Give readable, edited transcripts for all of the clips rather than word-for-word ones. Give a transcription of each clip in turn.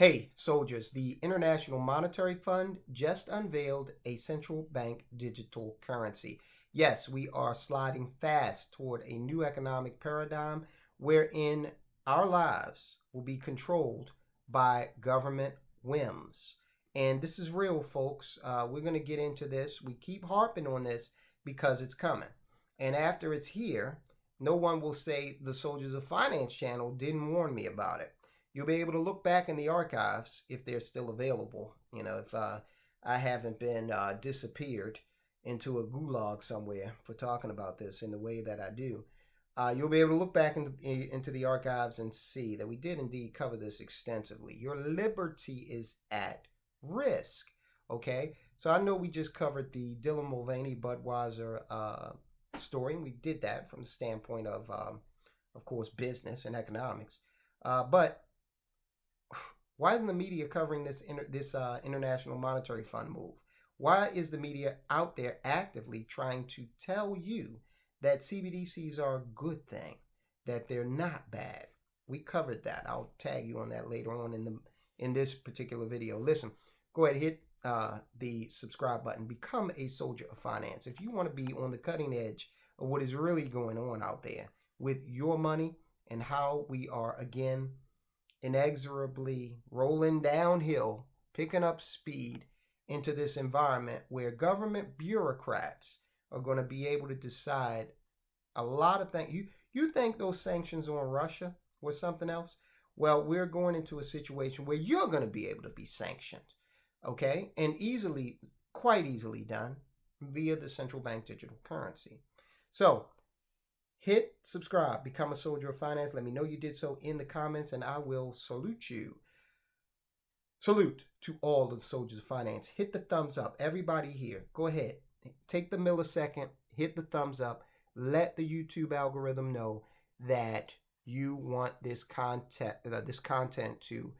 Hey, soldiers, the International Monetary Fund just unveiled a central bank digital currency. Yes, we are sliding fast toward a new economic paradigm wherein our lives will be controlled by government whims. And this is real, folks. We're going to get into this. We keep harping on this because it's coming. And after it's here, no one will say the Soldiers of Finance channel didn't warn me about it. You'll be able to look back in the archives if they're still available. If I haven't been disappeared into a gulag somewhere for talking about this in the way that I do. You'll be able to look back into the archives and see that we did indeed cover this extensively. Your liberty is at risk. Okay, so I know we just covered the Dylan Mulvaney Budweiser story, and we did that from the standpoint of course, business and economics. But why isn't the media covering this International Monetary Fund move? Why is the media out there actively trying to tell you that CBDCs are a good thing, that they're not bad? We covered that. I'll tag you on that later on in this particular video. Listen, go ahead, hit the subscribe button. Become a soldier of finance. If you want to be on the cutting edge of what is really going on out there with your money and how we are, again, inexorably rolling downhill, picking up speed into this environment where government bureaucrats are going to be able to decide a lot of things. You think those sanctions on Russia was something else? Well, we're going into a situation where you're going to be able to be sanctioned, okay? And quite easily done via the central bank digital currency. So, hit subscribe, become a soldier of finance. Let me know you did so in the comments, and I will salute you. Salute to all the soldiers of finance. Hit the thumbs up. Everybody here, go ahead. Take the millisecond, hit the thumbs up. Let the YouTube algorithm know that you want this content to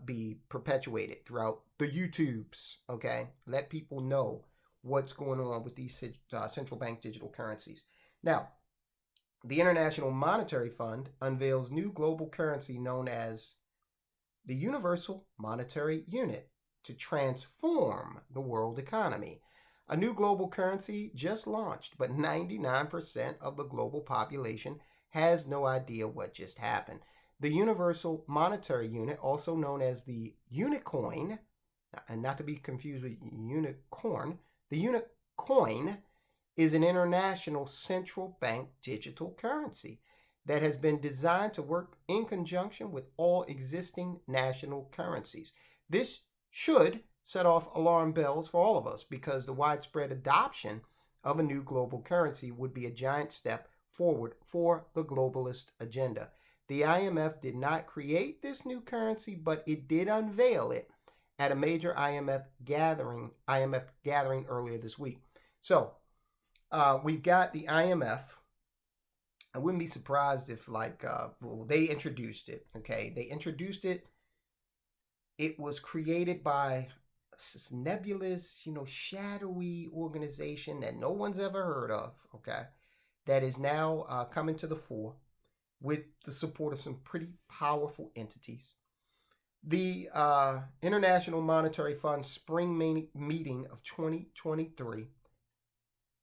be perpetuated throughout the YouTubes, okay? Let people know what's going on with these central bank digital currencies. Now, the International Monetary Fund unveils new global currency known as the Universal Monetary Unit to transform the world economy. A new global currency just launched, but 99% of the global population has no idea what just happened. The Universal Monetary Unit, also known as the UniCoin, and not to be confused with unicorn, the UniCoin is an international central bank digital currency that has been designed to work in conjunction with all existing national currencies. This should set off alarm bells for all of us because the widespread adoption of a new global currency would be a giant step forward for the globalist agenda. The IMF did not create this new currency, but it did unveil it at a major IMF gathering earlier this week. So, we've got the IMF. I wouldn't be surprised if, they introduced it, okay? They introduced it. It was created by this nebulous, shadowy organization that no one's ever heard of, okay? That is now coming to the fore with the support of some pretty powerful entities. The International Monetary Fund spring meeting of 2023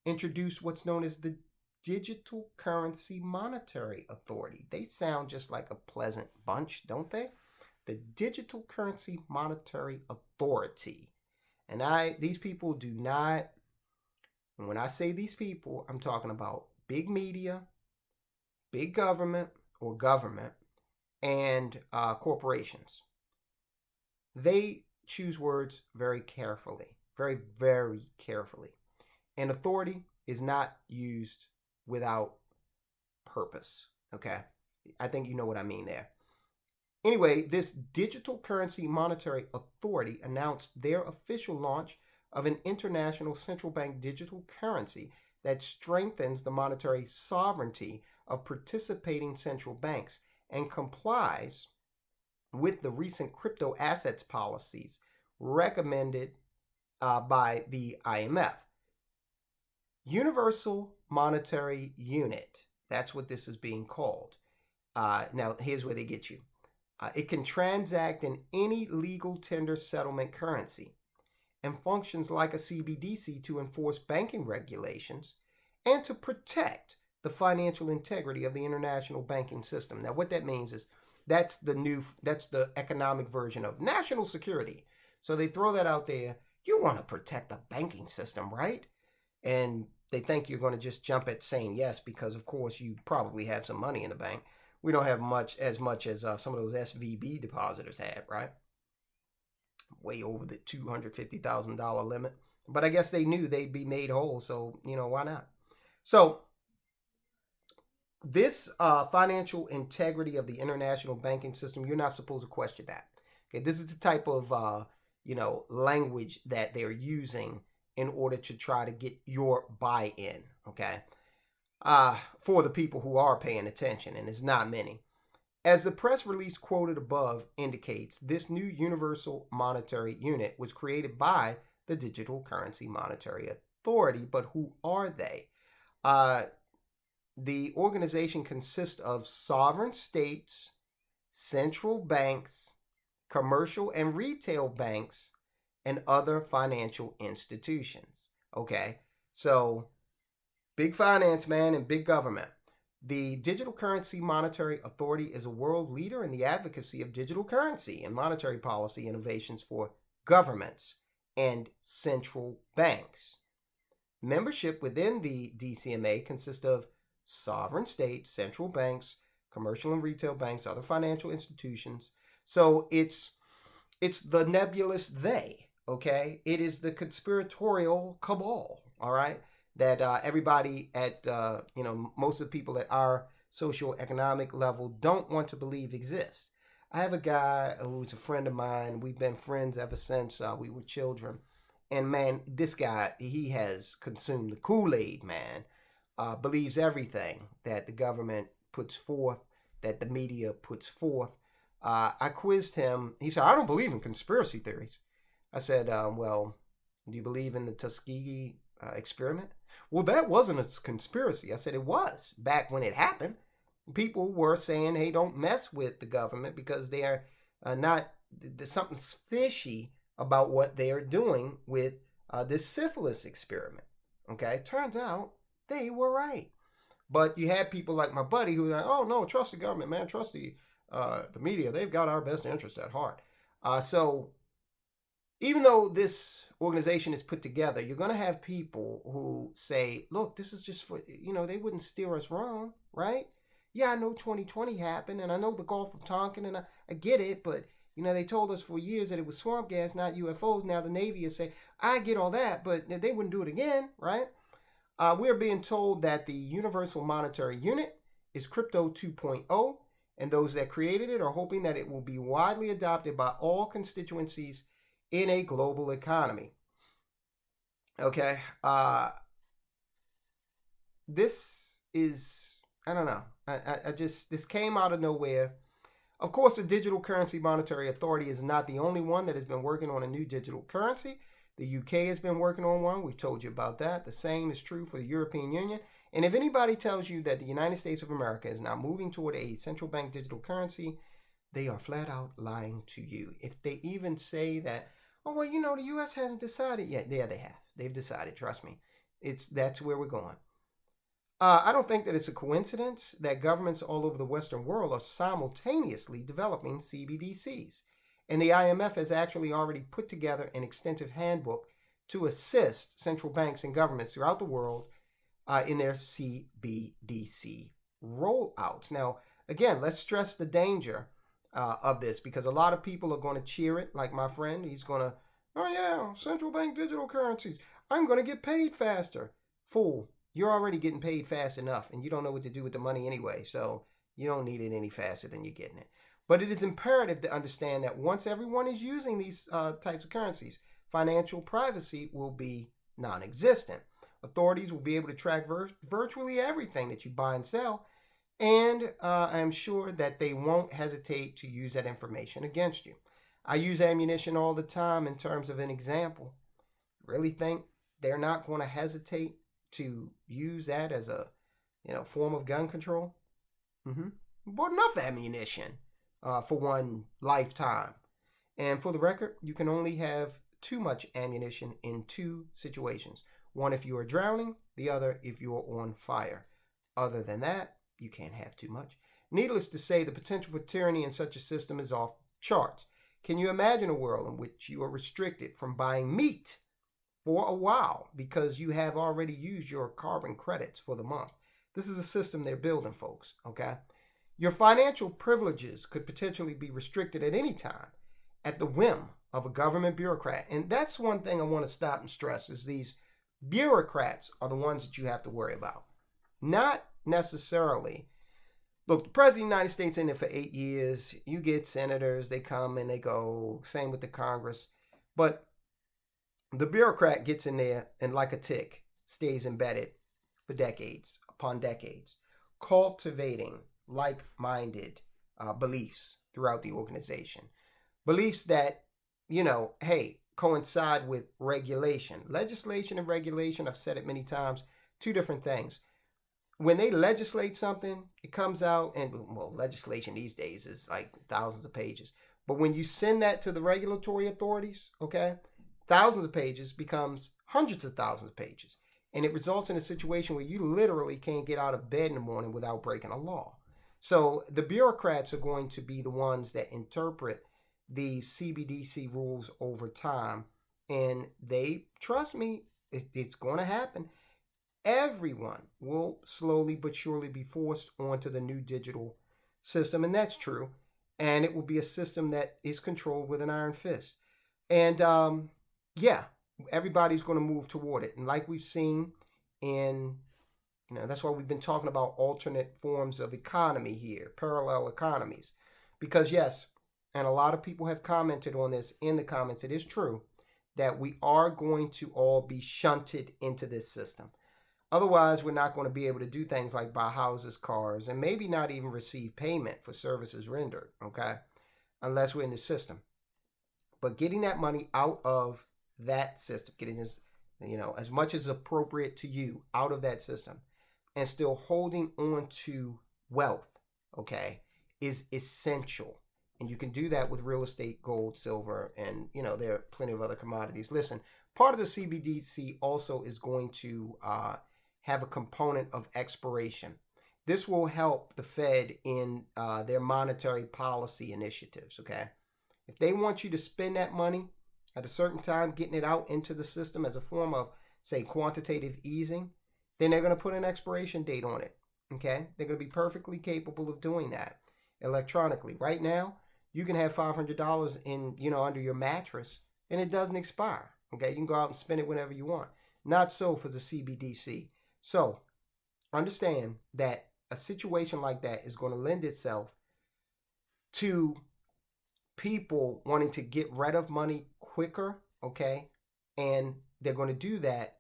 introduced what's known as the Digital Currency Monetary Authority. They sound just like a pleasant bunch, don't they? The Digital Currency Monetary Authority. And these people do not, and when I say these people, I'm talking about big media, big government, and corporations. They choose words very carefully, very, very carefully. And authority is not used without purpose, okay? I think you know what I mean there. Anyway, this Digital Currency Monetary Authority announced their official launch of an international central bank digital currency that strengthens the monetary sovereignty of participating central banks and complies with the recent crypto assets policies recommended by the IMF. Universal Monetary Unit. That's what this is being called. Now, here's where they get you. It can transact in any legal tender settlement currency and functions like a CBDC to enforce banking regulations and to protect the financial integrity of the international banking system. Now, what that means is that's the economic version of national security. So they throw that out there. You want to protect the banking system, right? And they think you're going to just jump at saying yes because, of course, you probably have some money in the bank. We don't have much as some of those SVB depositors had, right? Way over the $250,000 limit. But I guess they knew they'd be made whole, so, why not? So this financial integrity of the international banking system, you're not supposed to question that. Okay, this is the type of language that they're using in order to try to get your buy-in. Okay, for the people who are paying attention, and it's not many. As the press release quoted above indicates, this new universal monetary unit was created by the Digital Currency Monetary Authority. But who are they? The organization consists of sovereign states, central banks, commercial and retail banks, and other financial institutions. Okay, so big finance, man, and big government. The Digital Currency Monetary Authority is a world leader in the advocacy of digital currency and monetary policy innovations for governments and central banks. Membership within the DCMA consists of sovereign states, central banks, commercial and retail banks, other financial institutions. So it's the nebulous they, okay? It is the conspiratorial cabal, all right? That everybody at, most of the people at our socioeconomic level don't want to believe exists. I have a guy who's a friend of mine. We've been friends ever since we were children. And man, this guy, he has consumed the Kool-Aid, man. Believes everything that the government puts forth, that the media puts forth. I quizzed him. He said, I don't believe in conspiracy theories. I said, well, do you believe in the Tuskegee experiment? Well, that wasn't a conspiracy. I said it was back when it happened. People were saying, hey, don't mess with the government because they're not, there's something fishy about what they are doing with this syphilis experiment. Okay, turns out they were right. But you had people like my buddy who were like, oh, no, trust the government, man. Trust the media. They've got our best interests at heart. So even though this organization is put together, you're going to have people who say, look, this is just for, they wouldn't steer us wrong, right? Yeah, I know 2020 happened, and I know the Gulf of Tonkin, and I get it, but, they told us for years that it was swamp gas, not UFOs. Now the Navy is saying, I get all that, but they wouldn't do it again, right? We're being told that the Universal Monetary Unit is Crypto 2.0, and those that created it are hoping that it will be widely adopted by all constituencies in a global economy. Okay, this is, I don't know, this came out of nowhere. Of course, the Digital Currency Monetary Authority is not the only one that has been working on a new digital currency. The UK has been working on one. We've told you about that. The same is true for the European Union. And if anybody tells you that the United States of America is now moving toward a central bank digital currency, they are flat out lying to you. If they even say that, oh, well, the U.S. hasn't decided yet. Yeah, they have. They've decided, trust me. That's where we're going. I don't think that it's a coincidence that governments all over the Western world are simultaneously developing CBDCs. And the IMF has actually already put together an extensive handbook to assist central banks and governments throughout the world in their CBDC rollouts. Now, again, let's stress the danger of this because a lot of people are going to cheer it, like my friend. He's going to, oh yeah, central bank digital currencies. I'm going to get paid faster. Fool, you're already getting paid fast enough and you don't know what to do with the money anyway. So you don't need it any faster than you're getting it. But it is imperative to understand that once everyone is using these types of currencies, financial privacy will be non-existent. Authorities will be able to track virtually everything that you buy and sell, and I'm sure that they won't hesitate to use that information against you. I use ammunition all the time in terms of an example. Really think they're not going to hesitate to use that as a form of gun control? Bought enough ammunition. for one lifetime. And for the record, you can only have too much ammunition in two situations. One if you are drowning, the other if you are on fire. Other than that, you can't have too much. Needless to say, the potential for tyranny in such a system is off charts. Can you imagine a world in which you are restricted from buying meat for a while because you have already used your carbon credits for the month? This is a system they're building, folks, okay? Your financial privileges could potentially be restricted at any time at the whim of a government bureaucrat. And that's one thing I want to stop and stress is these bureaucrats are the ones that you have to worry about. Not necessarily. Look, the president of the United States in there for 8 years. You get senators, they come and they go. Same with the Congress. But the bureaucrat gets in there and like a tick stays embedded for decades upon decades, cultivating like-minded beliefs throughout the organization. Beliefs that, hey, coincide with regulation. Legislation and regulation, I've said it many times, two different things. When they legislate something, it comes out, and well, legislation these days is like thousands of pages. But when you send that to the regulatory authorities, okay, thousands of pages becomes hundreds of thousands of pages. And it results in a situation where you literally can't get out of bed in the morning without breaking a law. So the bureaucrats are going to be the ones that interpret the CBDC rules over time. And they, trust me, it's going to happen. Everyone will slowly but surely be forced onto the new digital system. And that's true. And it will be a system that is controlled with an iron fist. And yeah, everybody's going to move toward it. And like we've seen in, that's why we've been talking about alternate forms of economy here, parallel economies. Because yes, and a lot of people have commented on this in the comments, it is true that we are going to all be shunted into this system. Otherwise, we're not going to be able to do things like buy houses, cars, and maybe not even receive payment for services rendered, okay? Unless we're in the system. But getting that money out of that system, getting this, as much as appropriate to you out of that system and still holding on to wealth, okay, is essential. And you can do that with real estate, gold, silver, and, there are plenty of other commodities. Listen, part of the CBDC also is going to have a component of expiration. This will help the Fed in their monetary policy initiatives, okay? If they want you to spend that money at a certain time, getting it out into the system as a form of, say, quantitative easing, then they're going to put an expiration date on it, okay? They're going to be perfectly capable of doing that electronically. Right now, you can have $500 in, under your mattress, and it doesn't expire, okay? You can go out and spend it whenever you want. Not so for the CBDC. So understand that a situation like that is going to lend itself to people wanting to get rid of money quicker, okay? And they're going to do that.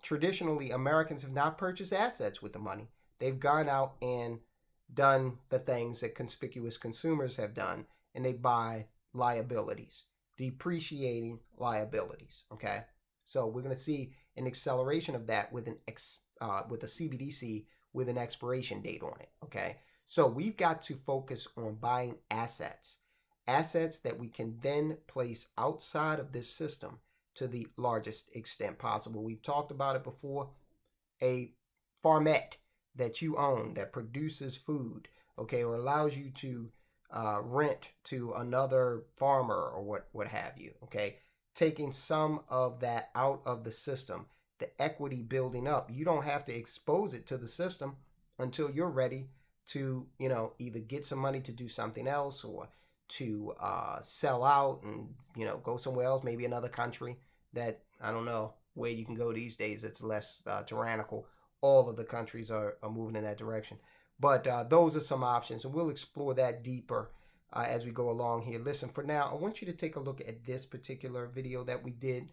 Traditionally, Americans have not purchased assets with the money. They've gone out and done the things that conspicuous consumers have done, and they buy liabilities, depreciating liabilities, okay? So we're going to see an acceleration of that with with a CBDC with an expiration date on it, okay? So we've got to focus on buying assets that we can then place outside of this system to the largest extent possible. We've talked about it before. A farmette that you own that produces food, okay, or allows you to rent to another farmer or what have you, okay? Taking some of that out of the system, the equity building up. You don't have to expose it to the system until you're ready to, either get some money to do something else or to sell out and, go somewhere else, maybe another country that, I don't know where you can go these days. It's less tyrannical. All of the countries are moving in that direction. But those are some options, and we'll explore that deeper as we go along here. Listen, for now, I want you to take a look at this particular video that we did.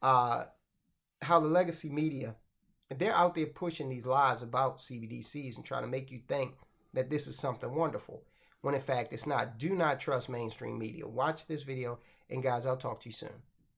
How the legacy media, they're out there pushing these lies about CBDCs and trying to make you think that this is something wonderful, when in fact it's not. Do not trust mainstream media. Watch this video, and guys, I'll talk to you soon.